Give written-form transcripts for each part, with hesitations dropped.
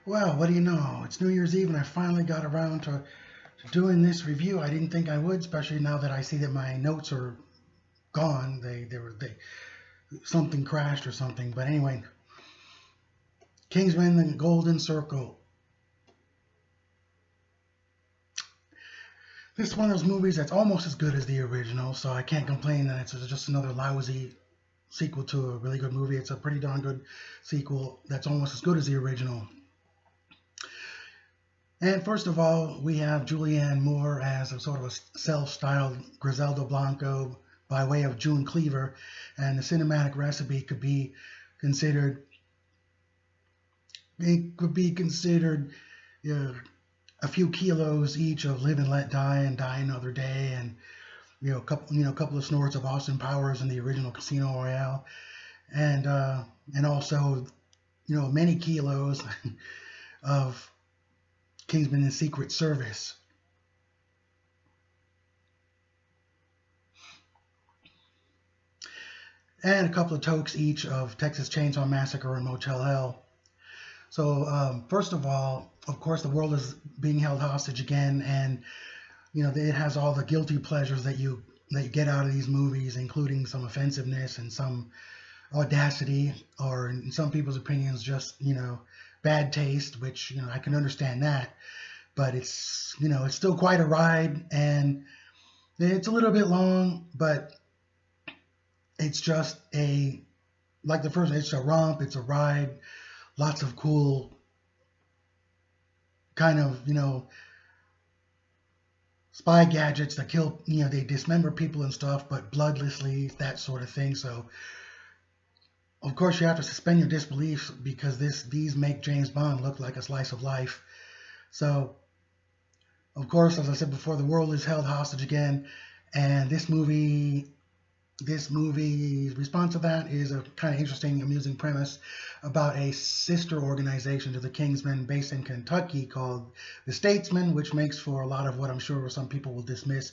Well, what do you know? It's New Year's Eve and I finally got around to doing this review. I didn't think I would, especially now that I see that my notes are gone. They something crashed or something. But anyway, Kingsman: The Golden Circle. This is one of those movies that's almost as good as the original, so I can't complain that it's just another lousy sequel to a really good movie. It's a pretty darn good sequel that's almost as good as the original. And first of all, we have Julianne Moore as a sort of a self-styled Griselda Blanco by way of June Cleaver, and the cinematic recipe could be considered. It could be considered a few kilos each of Live and Let Die and Die Another Day, and a couple of snorts of Austin Powers in the original Casino Royale, and also many kilos of Kingsman and Secret Service. And a couple of tokes each of Texas Chainsaw Massacre and Motel Hell. So first of all, of course, the world is being held hostage again, and it has all the guilty pleasures that you get out of these movies, including some offensiveness and some audacity, or in some people's opinions, just bad taste, which I can understand that, but it's it's still quite a ride, and it's a little bit long, but it's just like the first, it's a romp, it's a ride, lots of cool kind of spy gadgets that kill, they dismember people and stuff, but bloodlessly, that sort of thing. So of course, you have to suspend your disbelief because these make James Bond look like a slice of life. So, of course, as I said before, the world is held hostage again, and this movie's response to that is a kind of interesting, amusing premise about a sister organization to the Kingsmen based in Kentucky called the Statesmen, which makes for a lot of what I'm sure some people will dismiss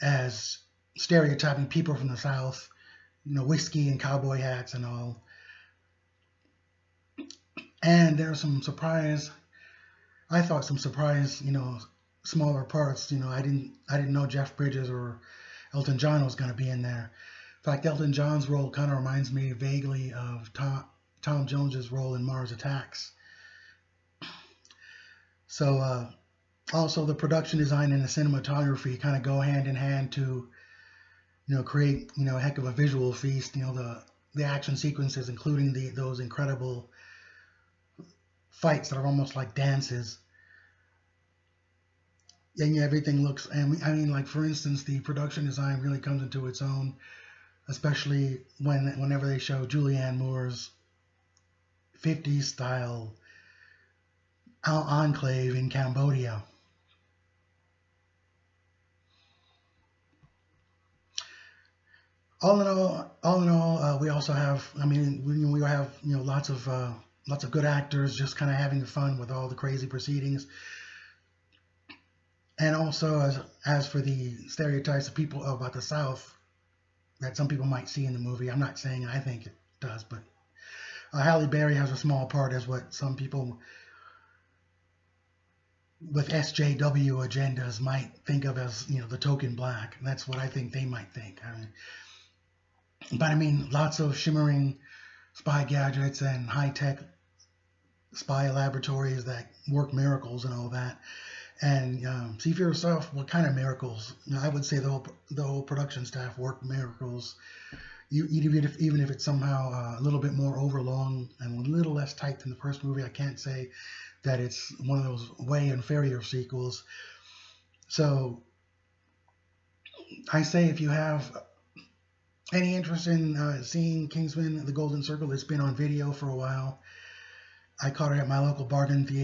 as stereotyping people from the South, whiskey and cowboy hats and all. And there's some surprise. I thought some surprise, smaller parts. I didn't know Jeff Bridges or Elton John was going to be in there. In fact, Elton John's role kind of reminds me vaguely of Tom Jones's role in Mars Attacks. So also the production design and the cinematography kind of go hand in hand to create a heck of a visual feast. The action sequences, including those incredible fights that are almost like dances, and everything looks, and I mean, like, for instance, the production design really comes into its own, especially whenever they show Julianne Moore's 50s style enclave in Cambodia. All in all, we also have, we have lots of good actors just kind of having fun with all the crazy proceedings. And also, as for the stereotypes of people about the South that some people might see in the movie, I'm not saying I think it does, but Halle Berry has a small part as what some people with SJW agendas might think of as the token black. That's what I think they might think. But lots of shimmering spy gadgets and high-tech spy laboratories that work miracles and all that. And see for yourself what kind of miracles. I would say the whole production staff worked miracles. Even if it's somehow a little bit more overlong and a little less tight than the first movie, I can't say that it's one of those way inferior sequels. So I say if you have any interest in seeing Kingsman: The Golden Circle, it's been on video for a while. I caught it at my local bargain theater.